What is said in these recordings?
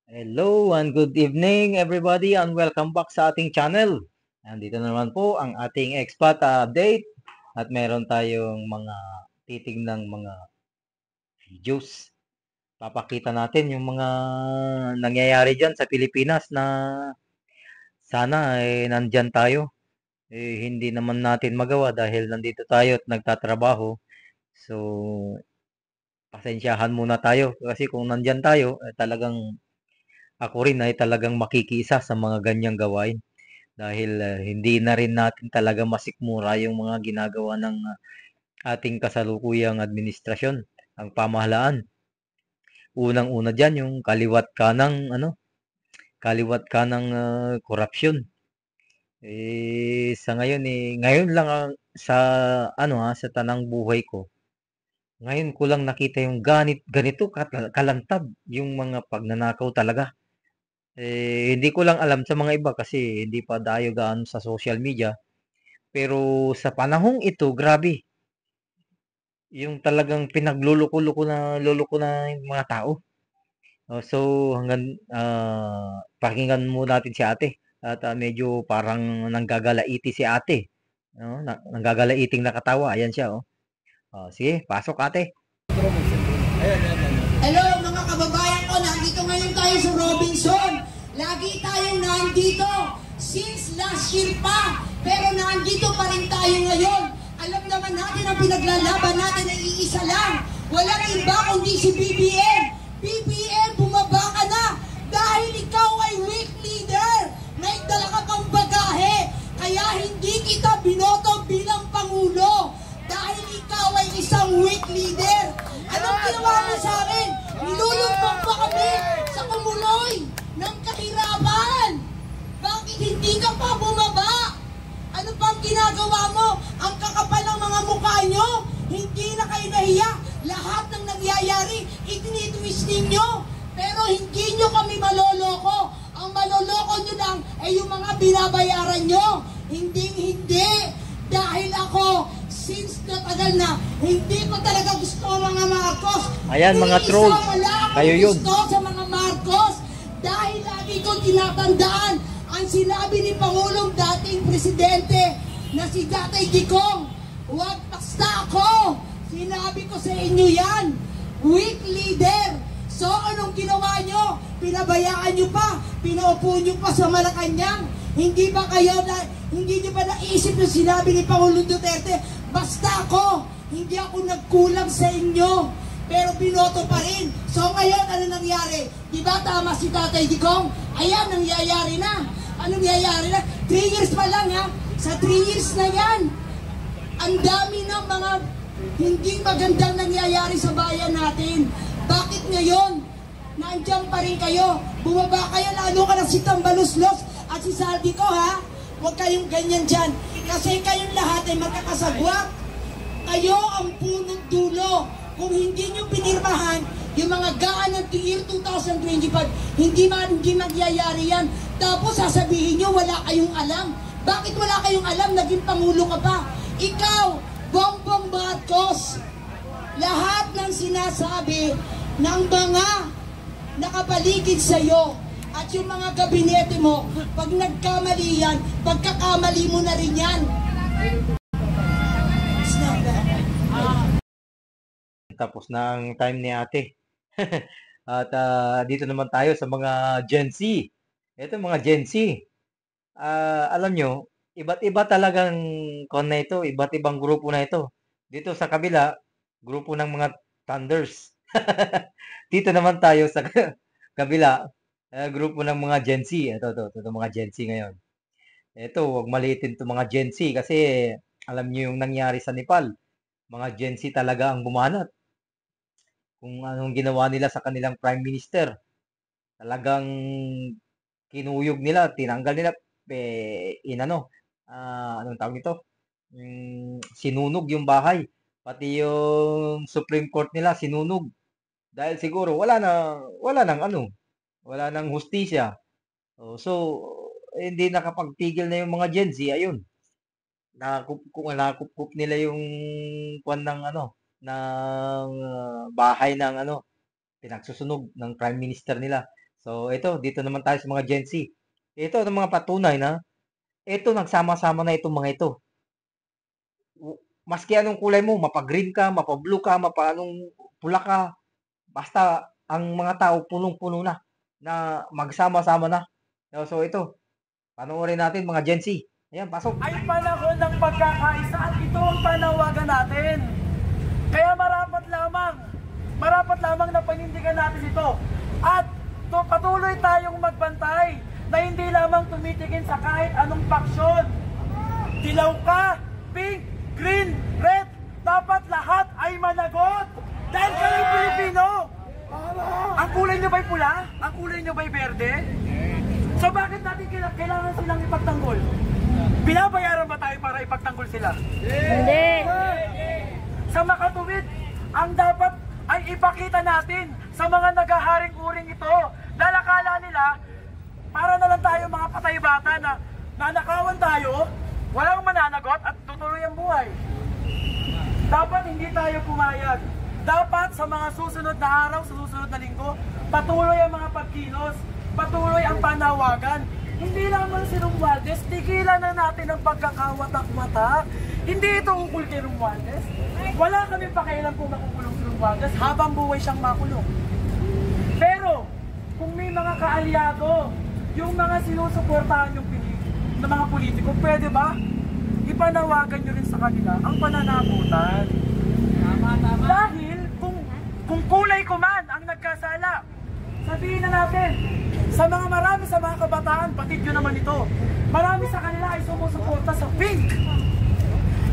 Hello and good evening everybody and welcome back sa ating channel. Nandito na naman po ang ating expat update at meron tayong mga titingnang mga videos. Papakita natin yung mga nangyayari dyan sa Pilipinas na sana nandyan tayo. Hindi naman natin magawa dahil nandito tayo at nagtatrabaho. So, pasensyahan muna tayo kasi kung nandyan tayo, talagang ako rin ay talagang makikiisa sa mga ganyang gawain. Dahil hindi na rin natin talaga masikmura yung mga ginagawa ng ating kasalukuyang administrasyon, ang pamahalaan. Unang-una diyan yung kaliwat kanang korupsyon. Sa ngayon ngayon lang sa sa tanang buhay ko. Ngayon ko lang nakita yung ganito kalantab yung mga pagnanakaw talaga. Hindi ko lang alam sa mga iba kasi hindi pa tayo gaano sa social media. Pero sa panahong ito, grabe. Yung talagang luloko na yung mga tao. So pakinggan mo natin si ate. At medyo parang nanggagalaiti si ate. No? Nanggagalaiting nakatawa. Ayan siya. Oh. Sige, pasok ate. Hello mga kababayan ko, nandito ngayon tayo sa Robinson. Lagi tayong nandito since last year pa, pero nandito pa rin tayo ngayon. Alam naman natin ang pinaglalaban natin ay iisa lang. Walang iba kundi si BBM. BBM, bumaba ka na dahil ikaw ay weak leader. May dala ka pang bagahe, kaya hindi kita binoto bilang Pangulo. Dahil ikaw ay isang weak leader. Anong ginawa mo sa akin? Nilulumpok pa kami sa kumuloy ng kahirapan. Bakit hindi ka pa bumaba? Ano pang ginagawa mo? Ang kakapal ng mga mukha nyo? Hindi na kayo nahiya. Lahat ng nangyayari, itinitwist ninyo. Pero hindi nyo kami maloloko. Ang maloloko nyo lang ay yung mga binabayaran nyo. Hindi. Dahil ako, since natagal na, hindi ko talaga gusto ang mga Marcos. Ayan mga trolls. Kayo yun. Gusto sa mga Marcos dahil lagi ko tinatandaan ang sinabi ni Pangulong dating presidente na si Tatay Digong. Huwag basta ako. Sinabi ko sa inyo yan. Weak leader. So anong ginawa nyo? Pinabayaan nyo pa. Pinaupo nyo pa sa Malacanang. Hindi nyo ba naisip yung sinabi ni Pangulong Duterte? Basta ako, hindi ako nagkulang sa inyo. Pero binoto pa rin. So ngayon, ano nangyari? Di ba tama si Tatay Digong? Ayan, nangyayari na. Anong nangyayari na? 3 years pa lang ha. Sa 3 years na yan, ang dami ng mga hindi magandang nangyayari sa bayan natin. Bakit ngayon? Nandiyan pa rin kayo. Bumaba kayo, lalo ka na si Tambaluslos at si Saldi ko ha. Huwag kayong ganyan dyan. Kasi kayong lahat ay magkakasagwak. Kayo ang punong dulo. Kung hindi nyo pinirmahan, yung mga gaan ng year 2025, hindi magyayari yan. Tapos sasabihin nyo, wala kayong alam. Bakit wala kayong alam? Naging Pangulo ka pa. Ikaw, Bongbong Marcos, lahat ng sinasabi ng mga nakapaligid sa'yo, at yung mga gabinete mo, pag nagkamali yan, pagkakamali mo na rin yan. Tapos na ang time ni ate. At dito naman tayo sa mga Gen Z. Ito mga Gen Z. Alam nyo, iba't iba talagang na ito, iba't ibang grupo na ito. Dito sa kabila, grupo ng mga Thunders. Dito naman tayo sa kabila, grupo ng mga Gen Z. Ito mga Gen Z ngayon. Ito, wag maliitin to mga Gen Z kasi alam niyo yung nangyari sa Nepal. Mga Gen Z talaga ang bumanat. Kung anong ginawa nila sa kanilang Prime Minister. Talagang kinuyog nila, tinanggal nila, anong tawag nito? Sinunog yung bahay. Pati yung Supreme Court nila sinunog. Dahil siguro wala nang hustisya. So, hindi nakapagtigil na yung mga Gen Z, ayun. Nakupkup nila yung kwan ng ng bahay ng pinagsusunog ng Prime Minister nila. So ito, dito naman tayo sa mga Gen Z. Ito ang mga patunay na ito nagsama-sama na itong mga ito. Maski anong kulay mo, mapa-green ka, mapa-blue ka, mapa-anong pula ka, basta ang mga tao punong-puno na magsama-sama na. So ito, panoorin natin mga Gen Z. Ayan, pasok. Ay panahon ng pagkakaisa at ito ang panawagan natin. Kaya marapat lamang na panindigan natin ito. At patuloy tayong magbantay na hindi lamang tumitingin sa kahit anong paksyon. Dilaw ka, pink, green, red, dapat lahat ay managot. Dahil kayo Pilipino. Ang kulay nyo ba'y pula? Ang kulay nyo ba'y berde? So bakit natin kailangan silang ipagtanggol? Binabayaran ba tayo para ipagtanggol sila? Hindi. Sa makatuwid, ang dapat ay ipakita natin sa mga nagaharing uring ito. Dahil akala nila, para na lang tayo mga patay bata na nanakawan tayo, walang mananagot at tutuloy ang buhay. Dapat hindi tayo pumayag. Dapat sa mga susunod na araw, sa susunod na linggo, patuloy ang mga pagkilos, patuloy ang panawagan. Hindi lamang si Romualdez, tigilan na natin ang pagkakawatak-watak. Hindi ito ukol kay Romualdez. Wala kami pakialam kung makukulong si Romualdez habang buhay siyang makulong. Pero, kung may mga kaalyado, yung mga sinusuportahan yung ng mga politiko, pwede ba? Ipanawagan nyo rin sa kanila ang pananagutan. Dahil, kung kulay ko man ang nagkasala, sabihin na natin, sa mga kabataan, patid nyo naman ito, marami sa kanila ay sumusuporta sa pink.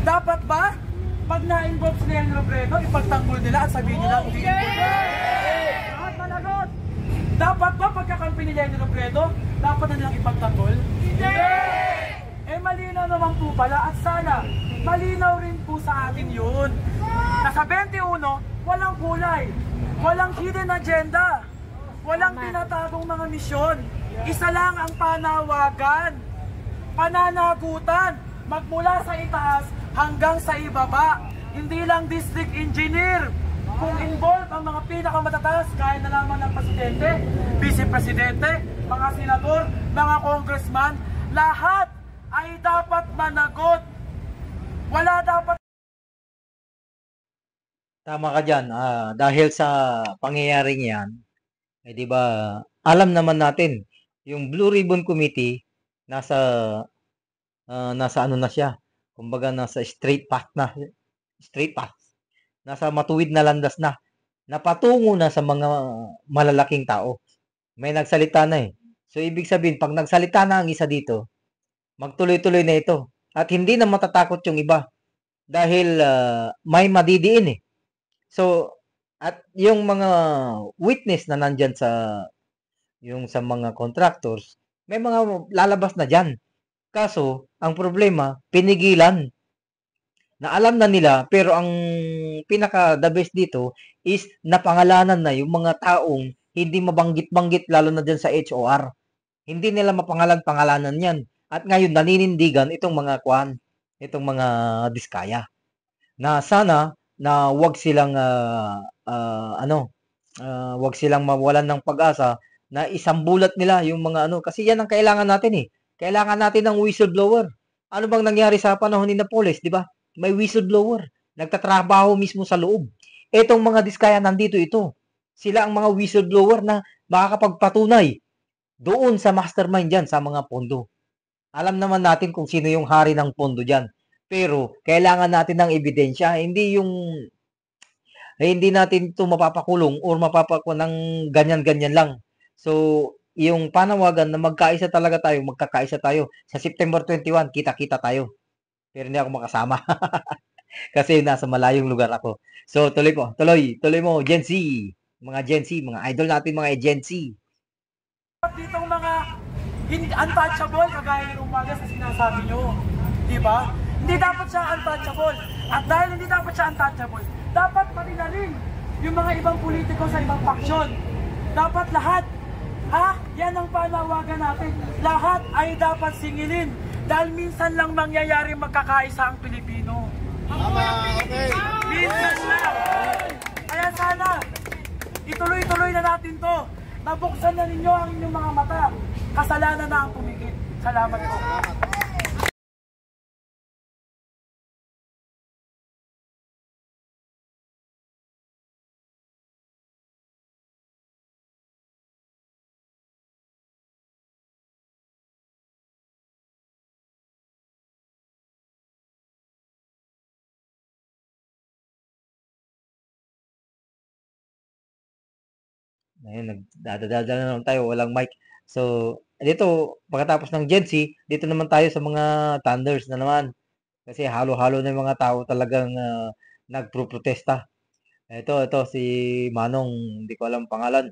Dapat ba, pag na-involve si Lenny Robredo, ipagtanggol nila at sabihin nila, hindi at managot. Dapat ba, pagkakampi ni Lenny Robredo, dapat na nilang ipagtanggol? Hindi! Eh malinaw naman po pala at sana, malinaw rin po sa atin yun. Na sa 21, walang kulay, walang hidden agenda. Walang tinatagong mga misyon. Isa lang ang panawagan. Pananagutan. Magmula sa itaas hanggang sa ibaba. Hindi lang district engineer. Kung involved ang mga pinakamatataas, kaya na lamang ng presidente, vice-presidente, mga senador, mga congressman, lahat ay dapat managot. Wala dapat. Tama ka dyan. Dahil sa pangyayaring yan, di ba, alam naman natin, yung Blue Ribbon Committee, nasa ano na siya, kumbaga nasa straight path. Nasa matuwid na landas na, napatungo na sa mga malalaking tao. May nagsalita na eh. So, ibig sabihin, pag nagsalita na ang isa dito, magtuloy-tuloy na ito. At hindi na matatakot yung iba. Dahil may madidiin eh. So, at yung mga witness na nandyan sa mga contractors, may mga lalabas na dyan. Kaso, ang problema, pinigilan. Na alam na nila, pero ang pinaka-the best dito is napangalanan na yung mga taong hindi mabanggit-banggit, lalo na dyan sa HOR. Hindi nila mapangalan-pangalanan yan. At ngayon, naninindigan itong mga itong mga diskaya. Na sana, na wag silang wag silang mawalan ng pag-asa na isambulat nila yung mga kasi yan ang kailangan natin eh. Kailangan natin ng whistleblower. Ano bang nangyari sa panahon ni Napoles, di ba? May whistleblower. Nagtatrabaho mismo sa loob. Etong mga diskaya nandito ito. Sila ang mga whistleblower na makakapagpatunay doon sa mastermind dyan sa mga pondo. Alam naman natin kung sino yung hari ng pondo dyan. Pero, kailangan natin ng ebidensya. Hindi natin ito mapapakulong or mapapakuha ng ganyan-ganyan lang. So, yung panawagan na magkakaisa tayo. Sa September 21, kita-kita tayo. Pero hindi ako makasama. Kasi nasa malayong lugar ako. So, tuloy mo, Gen Z. Mga Gen Z, mga idol natin, mga Gen Z. Ditong mga untouchable, kagaya ng umaga sa sinasabi nyo. Diba? Hindi dapat siya untouchable. At dahil hindi dapat siya untouchable, dapat pati na rin yung mga ibang politiko sa ibang faksyon. Dapat lahat, yan ang panawagan natin. Lahat ay dapat singilin. Dahil minsan lang mangyayari magkakaisa ang Pilipino. Okay. Minsan lang. Kaya sana, ituloy-tuloy na natin to. nabuksan na ninyo ang inyong mga mata. Kasalanan na ang pumikit. Salamat po. Ayun, nagdadala na naman tayo, walang mic. So, dito, pagkatapos ng Gen Z, dito naman tayo sa mga Thunders na naman. Kasi halo-halo na yung mga tao talagang nagpro-protesta. Ito, si Manong, hindi ko alam pangalan.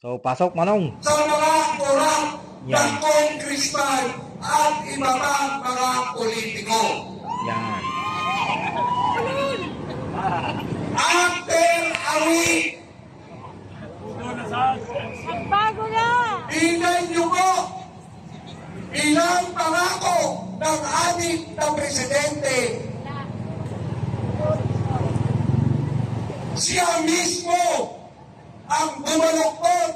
So, pasok, Manong! Sa mga korap ng Yan, congressman at iba pang mga politiko. yan. After a week, Bago na! tingnan niyo po ilang pangako ng ating na presidente. Siya mismo ang bumaluktot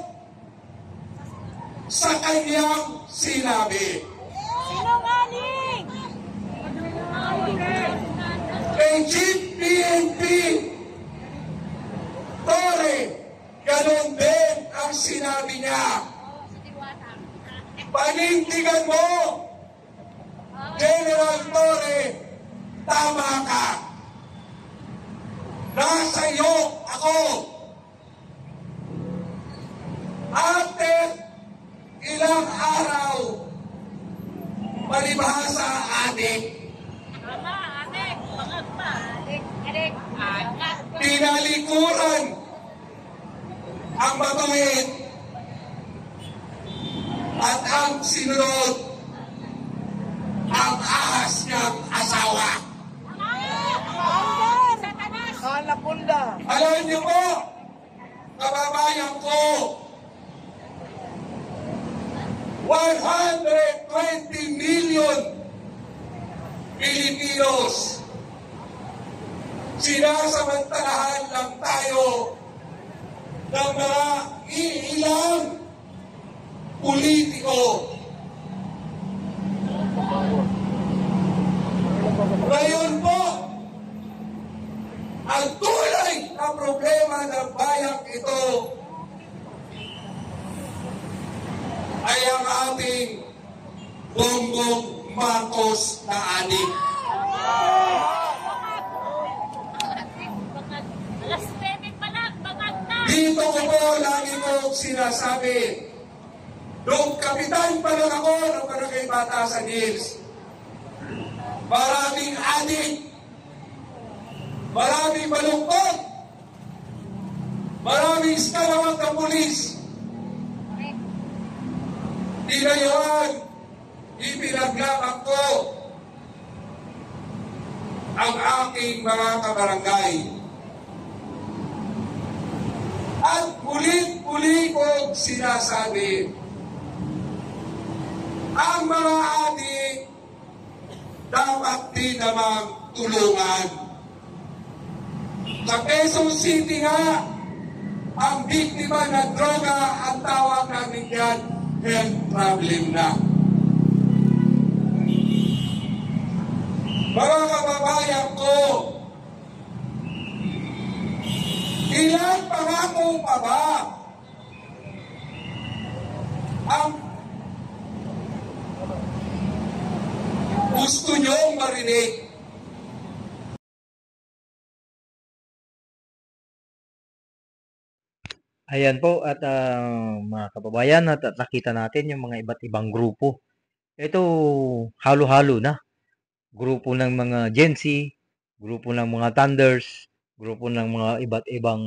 sa kanyang sinabi. Sinungaling! Kay Chief PNP Torre, ganun din ang sinabi niya. Panindigan mo, General Torre, tama ka. Nasa iyo ako. After ilang araw, palibhasa adik, tinalikuran ang matuwid at ang sinunod ang ahas niyang asawa. Alam niyo po, kababayan ko, 120 million Pilipinos, sinasamantalahan lang tayo ng mga iilang politiko. Ngayon po, ang tunay na problema ng bayang ito ay ang ating Bongbong Marcos na adik. Alas 7 pa lang, bangag na! Dito ko po lagi ko sinasabi, nung kapitan pa lang ako ng Barangay Batasan Hills, maraming adik, maraming malungkot, maraming skalawag na pulis. Tinayuan, ipinaglaban ko ang aking mga kabarangay. At muli ko sinasabi, ang mga adik dapat din namang tulungan. Sa Quezon City nga, ang biktima ng droga, ang tawag namin yan, health problem na. Mga kababayan ko, ilang pangako pa ba ang gusto niyong marinig? Ayan po at mga kababayan at nakita natin yung mga iba't ibang grupo. Ito halo-halo na. Grupo ng mga Gen Z, grupo ng mga Thunders, grupo ng mga iba't ibang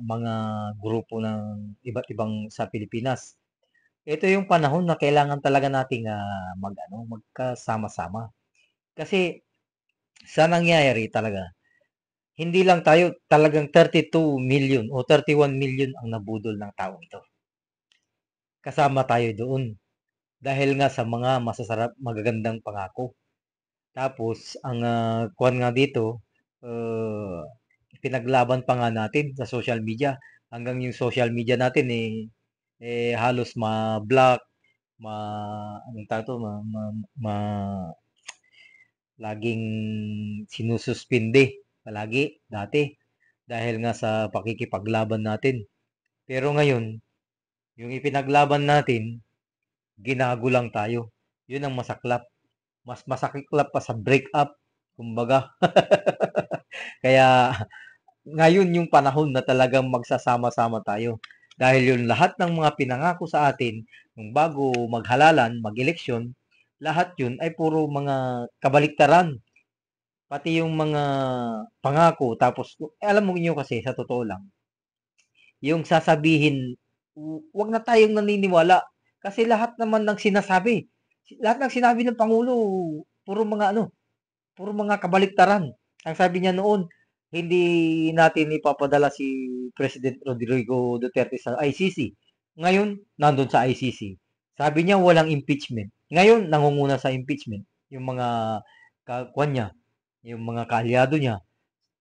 mga grupo ng iba't ibang sa Pilipinas. Ito yung panahon na kailangan talaga nating magkasama-sama. Kasi sa nangyayari talaga, hindi lang tayo, talagang 32 million o 31 million ang nabudol ng taong ito. Kasama tayo doon. Dahil nga sa mga masasarap, magagandang pangako. Tapos, ang kuwan nga dito, pinaglaban pa nga natin sa social media. hanggang yung social media natin halos ma-block, anong tawag to, laging sinususpinde palagi dati dahil nga sa pakikipaglaban natin. Pero ngayon, yung ipinaglaban natin, ginago lang tayo. Yun ang masaklap. Mas masaklap pa sa breakup, kumbaga. Kaya ngayon yung panahon na talagang magsasama-sama tayo. Dahil yung lahat ng mga pinangako sa atin, nung bago maghalalan, mag-eleksyon, lahat yun ay puro mga kabaliktaran. Pati yung mga pangako. Tapos, alam mo niyo kasi, sa totoo lang, yung sasabihin, wag na tayong naniniwala. Kasi lahat naman ng sinasabi, lahat ng sinabi ng Pangulo, puro mga puro mga kabaliktaran. Ang sabi niya noon, hindi natin ipapadala si President Rodrigo Duterte sa ICC. Ngayon, nandun sa ICC. Sabi niya walang impeachment. Ngayon, nangunguna sa impeachment. Yung mga kakwan niya, yung mga kaalyado niya.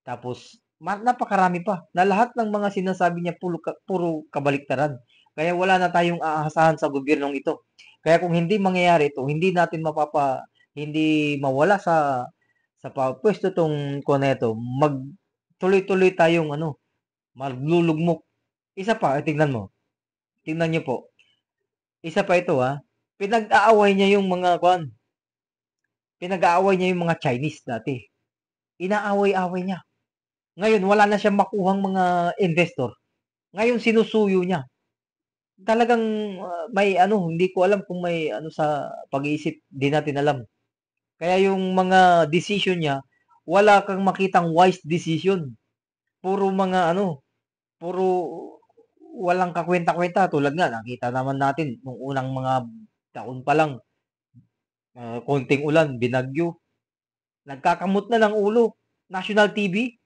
Tapos, napakarami pa na lahat ng mga sinasabi niya puro kabaliktaran. Kaya wala na tayong aasahan sa gobyernong ito. Kaya kung hindi mangyayari ito, hindi natin hindi mawala sa pwesto tong koneto, tuloy-tuloy tayong maglulugmok. Isa pa, tingnan mo. Tingnan niyo po. Isa pa ito pinag-aaway niya yung pinag-aaway niya yung mga Chinese dati. Inaaway-away niya. Ngayon, wala na siyang makuhang mga investor. Ngayon, sinusuyo niya. Talagang may hindi ko alam kung may sa pag-iisip, di natin alam. Kaya yung mga decision niya, wala kang makitang wise decision. Puro mga puro walang kakwenta-kwenta. Tulad nga, nakita naman natin nung unang mga taon pa lang, konting ulan, binagyo. Nagkakamot na ng ulo. National TV,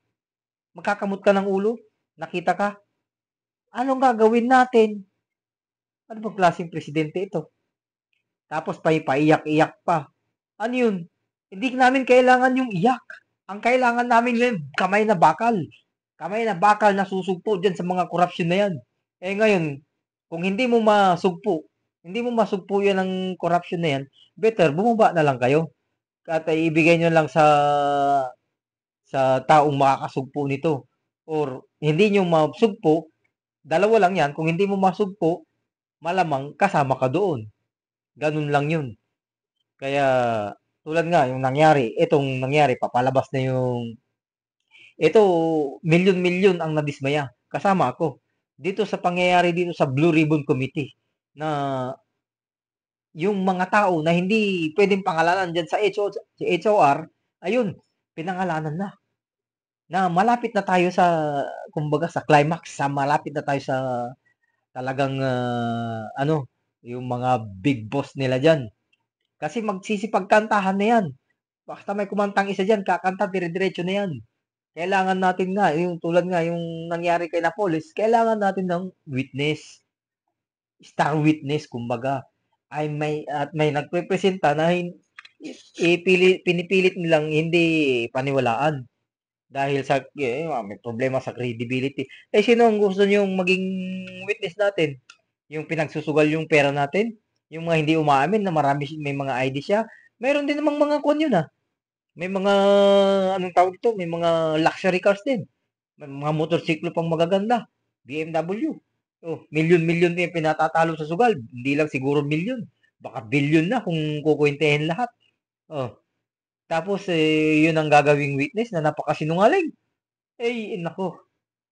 magkakamot ka ng ulo. Nakita ka. Anong gagawin natin? Ano bang klaseng presidente ito? Tapos paiyak-iyak pa. Ano yun? Hindi namin kailangan yung iyak. Ang kailangan namin ngayon, kamay na bakal. Kamay na bakal na susugpo dyan sa mga korupsyon na yan. Ngayon, kung hindi mo masugpo yan ng korupsyon na yan, better, bumaba na lang kayo. At ibigay nyo lang sa taong makakasugpo nito. Or hindi nyo masugpo, dalawa lang yan. Kung hindi mo masugpo, malamang kasama ka doon. Ganun lang yun. Kaya, tulad nga, itong nangyari, papalabas na ito, milyon-milyon ang nadismaya. Kasama ako. Dito sa pangyayari dito sa Blue Ribbon Committee, na yung mga tao na hindi pwedeng pangalanan dyan sa HOR, ayun, pinangalanan na. Na malapit na tayo kumbaga sa climax, malapit na tayo sa talagang yung mga big boss nila dyan. Kasi magsisipagkantahan na yan. Basta may kumantang isa dyan, kakanta, dire-diretso na yan. Kailangan natin nga, yung tulad nga, yung nangyari kay Napoles, kailangan natin ng witness. Star witness, kumbaga. At may nagprepresenta na pinipilit nilang hindi paniwalaan. Dahil may problema sa credibility. Sino ang gusto niyong maging witness natin? Yung pinagsusugal yung pera natin? Yung mga hindi umaamin na may mga ID siya? Mayroon din namang mga yun May mga, anong tawag dito? May mga luxury cars din. May mga motorsiklo pang magaganda. BMW. Milyon-milyon yung pinatatalo sa sugal. Hindi lang siguro milyon. Baka bilyon na kung kukwintehin lahat. Tapos, yun ang gagawing witness na napakasinungaling. Nako.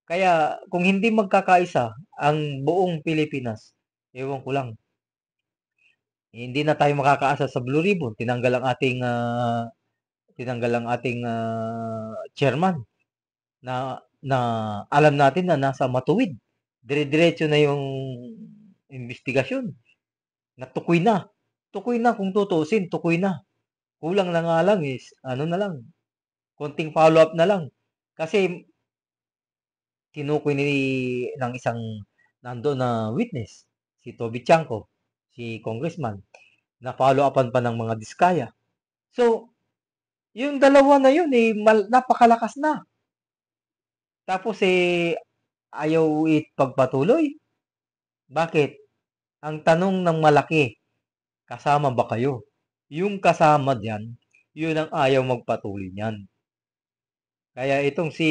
Kaya, kung hindi magkakaisa ang buong Pilipinas, ewan ko lang, hindi na tayo makakaasa sa Blue Ribbon. Tinanggal ang ating chairman na alam natin na nasa matuwid. Dire-diretso na yung investigasyon. Natukoy na. Tukoy na kung tutusin, tukoy na. Kulang na nga lang na lang, konting follow-up na lang. Kasi, tinukoy ng isang nandoon na witness, si Toby Chanko, si congressman, na follow-upan pa ng mga diskaya. So, yung dalawa na yun, napakalakas na. Tapos, ayaw ipagpatuloy? Bakit? Ang tanong ng malaki, kasama ba kayo? Yung kasama diyan, yun ang ayaw magpatuloy niyan. Kaya itong si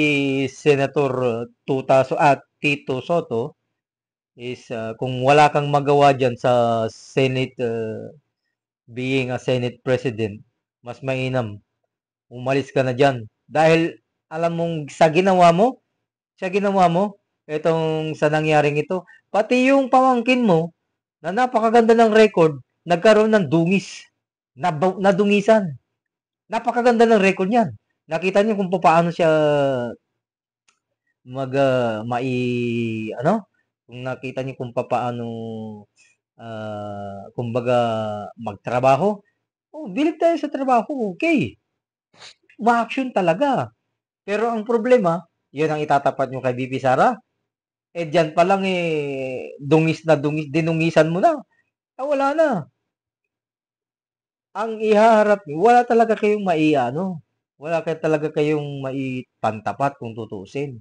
Senator Tito Soto is kung wala kang magawa diyan sa Senate, being a Senate President, mas mainam umalis ka na diyan. Dahil alam mong sa ginawa mo, itong sa nangyaring ito, pati yung pamangkin mo na napakaganda ng record, nagkaroon ng dungis, nadungisan. Napakaganda ng record niyan. Nakita niyo kung paano siya mag ano, kung nakita niyo kung paano kumbaga magtrabaho. Oh, bilib tayo sa trabaho, okay. Ma-action talaga. Pero ang problema, yun ang itatapat nyo kay BP Sara. Eh, dyan pa lang dungis na dungis, dinungisan mo na. Wala na. Ang ihaharap nyo, wala talaga kayong maiano. Wala talaga kayong maipantapat kung tutusin.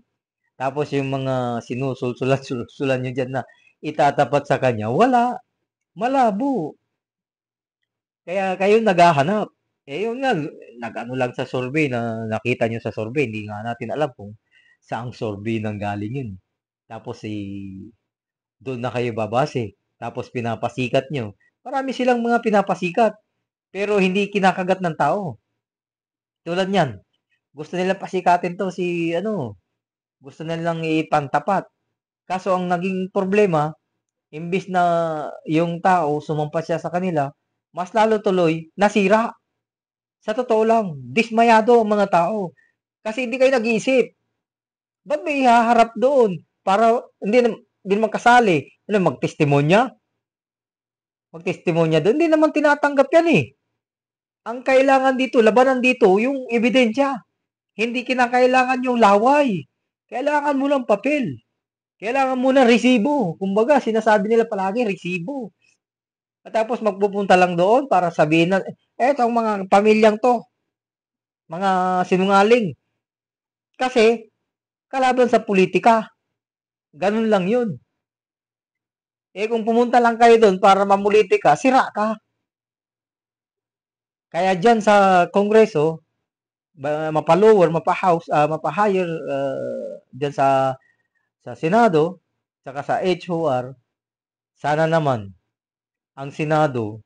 Tapos yung mga sinusulsulan nyo dyan na itatapat sa kanya, wala. Malabo. Kaya kayo naghahanap. Yun nga, nag-ano lang sa survey na nakita nyo sa survey, hindi nga natin alam kung saang survey nang galing yun. Tapos doon na kayo babase. Tapos pinapasikat nyo. Marami silang mga pinapasikat. Pero hindi kinakagat ng tao. Tulad niyan. Gusto nilang pasikatin to si gusto nilang ipantapat. Kaso ang naging problema, imbis na yung tao sumampa siya sa kanila, mas lalo tuloy nasira. Sa totoo lang, dismayado ang mga tao. Kasi hindi kayo nag-iisip. Ba't may ihaharap doon? Para hindi naman kasali. Magtestimonya? Magtestimonya doon? Hindi naman tinatanggap yan eh. Ang kailangan dito, labanan dito, yung ebidensya. Hindi kinakailangan yung laway. Kailangan mo ng papel. Kailangan mo ng resibo. Kumbaga, sinasabi nila palagi, resibo. At tapos magpupunta lang doon para sabihin na, etong mga pamilyang to, mga sinungaling. Kasi, kalaban sa politika. Ganun lang yun. Kung pumunta lang kayo doon para mamulitika, sira ka. Kaya dyan sa Kongreso, mapa-lower, mapa-house, mapa-higher dyan sa Senado, saka sa HOR, sana naman ang Senado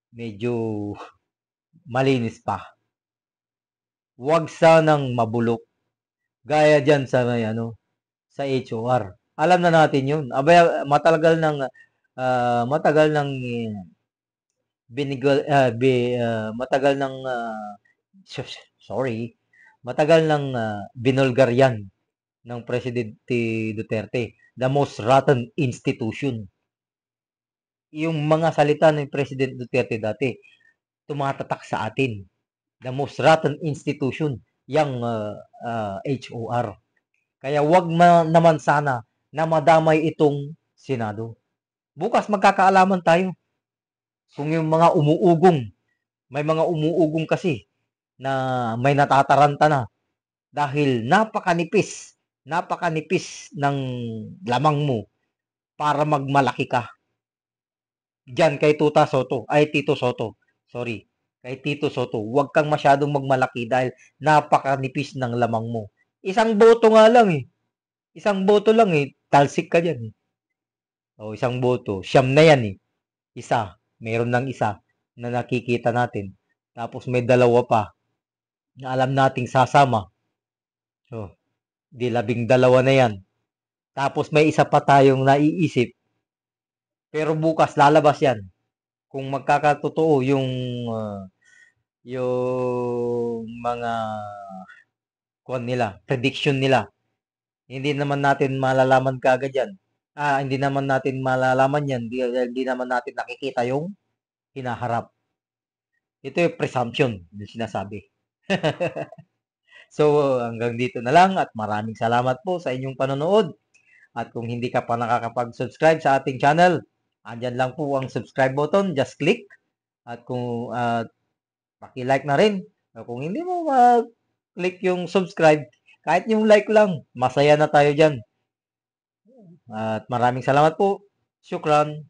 medyo malinis pa. Huwag sanang mabulok. Gaya dyan sa sa HOR. Alam na natin yun. Abay, matagal ng matagal ng binulgar yan ng Presidente Duterte. The most rotten institution. Yung mga salita ng President Duterte dati, tumatatak sa atin. The most rotten institution, yung HOR. Kaya wag naman sana na madamay itong Senado. Bukas magkakaalaman tayo kung yung mga umuugong, may mga umuugong kasi na may natataranta na dahil napakaninipis ng lamang mo para magmalaki ka. Diyan kay Tito Soto. Sorry. Kay Tito Soto, huwag kang masyadong magmalaki dahil napakanipis ng lamang mo. Isang boto nga lang eh. Isang boto lang eh. Talsik ka dyan eh. O, isang boto. Siyam na yan eh. Isa. Meron ng isa na nakikita natin. Tapos may dalawa pa na alam nating sasama. So, di 12 na yan. Tapos may isa pa tayong naiisip. Pero bukas lalabas yan. Kung magkakatotoo yung mga prediction nila. Hindi naman natin malalaman kaagad yan. Hindi naman natin malalaman yan. Hindi naman natin nakikita yung hinaharap. Ito yung presumption, yung sinasabi. So, hanggang dito na lang at maraming salamat po sa inyong panonood. At kung hindi ka pa nakakapag-subscribe sa ating channel, andyan lang po ang subscribe button, just click. At kung paki-like na rin. Kung hindi mo mag-click yung subscribe, Kahit yung like lang, masaya na tayo dyan. At maraming salamat po. Syukran.